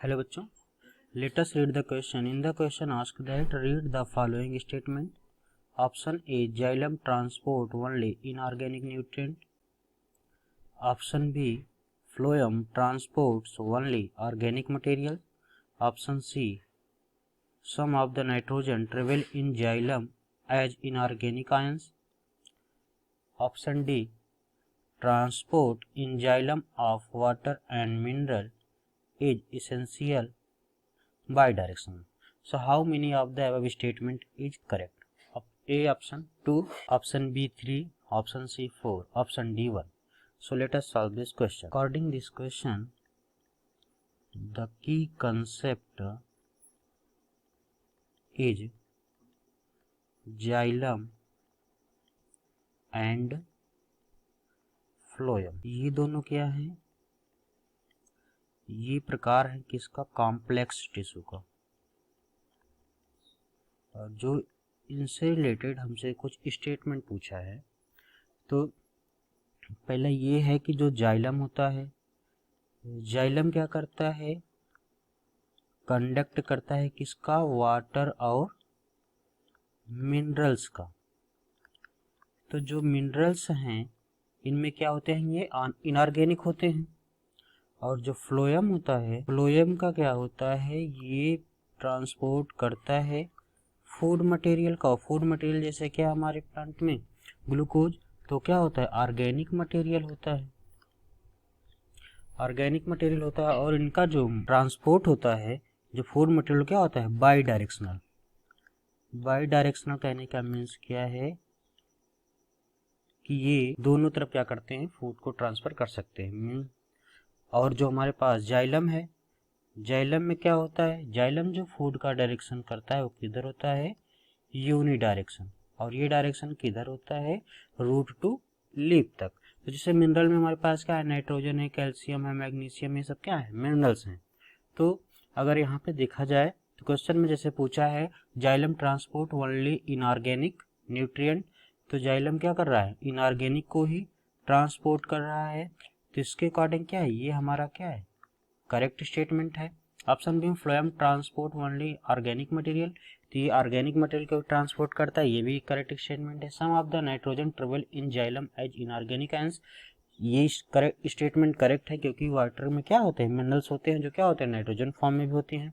Hello बच्चों, let us read the question. In the question ask that read the following statement. Option A, xylem transport only inorganic nutrient. Option B, phloem transports only organic material. Option C, some of the nitrogen travel in xylem as inorganic ions. Option D, transport in xylem of water and mineral is essential bidirectional. So how many of the above statement is correct? A option 2, option B 3, option C 4, option D 1. So let us solve this question. According this question, the key concept is xylem and phloem. ये दोनों क्या है? ये प्रकार है किसका? Complex tissue का. और जो इनसे रिलेटेड हमसे कुछ स्टेटमेंट पूछा है, तो पहला ये है कि जो जाइलम होता है, जाइलम क्या करता है? कंडक्ट करता है किसका? वाटर और मिनरल्स का. तो जो मिनरल्स हैं इनमें क्या होते हैं? ये इनऑर्गेनिक होते हैं. और जो फ्लोएम होता है, फ्लोएम का क्या होता है? ये ट्रांसपोर्ट करता है फूड मटेरियल का. फूड मटेरियल जैसे क्या हमारे प्लांट में ग्लूकोज, तो क्या होता है? ऑर्गेनिक मटेरियल होता है. ऑर्गेनिक मटेरियल होता है. और इनका जो ट्रांसपोर्ट होता है, जो फूड मटेरियल, क्या होता है? By directional. बाई डायरेक्शनल कहने का मीन्स क्या है कि ये दोनों तरफ क्या करते हैं? फूड को ट्रांसफर कर सकते हैं. और जो हमारे पास जाइलम है, जाइलम में क्या होता है? जाइलम जो फूड का डायरेक्शन करता है वो किधर होता है? Uni direction. और ये डायरेक्शन किधर होता है? रूट टू लीफ तक. तो जैसे मिनरल में हमारे पास क्या है? नाइट्रोजन है, कैल्शियम है, मैग्नीशियम, ये सब क्या है? मिनरल्स हैं. तो अगर यहाँ पे देखा जाए तो क्वेश्चन में जैसे पूछा है xylem transport only inorganic nutrient, तो जाइलम क्या कर रहा है? इनऑर्गेनिक को ही ट्रांसपोर्ट कर रहा है. तो इसके अकॉर्डिंग क्या है? ये हमारा क्या है? करेक्ट स्टेटमेंट है. Option B, phloem transport only organic material, तो ये ऑर्गेनिक मटेरियल को ट्रांसपोर्ट करता है, ये भी करेक्ट स्टेटमेंट है. Some of the nitrogen travel in xylem as inorganic ions, ये करेक्ट स्टेटमेंट करेक्ट है, क्योंकि वाटर में क्या होते हैं? मिनरल्स होते हैं, जो क्या होते हैं? नाइट्रोजन फॉर्म में भी होते हैं.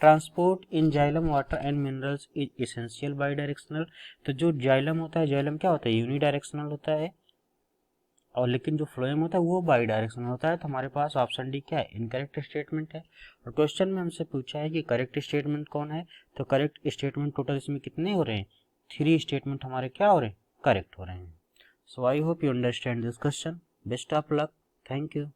Transport in xylem water and minerals is essential by directional, तो जो जाइलम होता है, जाइलम क्या होता है? यूनि डायरेक्शनल होता है. और लेकिन जो फ्लोएम होता है वो बाई डायरेक्शनल होता है. तो हमारे पास ऑप्शन डी क्या है? इनकरेक्ट स्टेटमेंट है. और क्वेश्चन में हमसे पूछा है कि करेक्ट स्टेटमेंट कौन है, तो करेक्ट स्टेटमेंट टोटल इसमें कितने हो रहे हैं? 3 स्टेटमेंट हमारे क्या हो रहे हैं? करेक्ट हो रहे हैं. So I hope you understand this question. Best of luck. Thank you.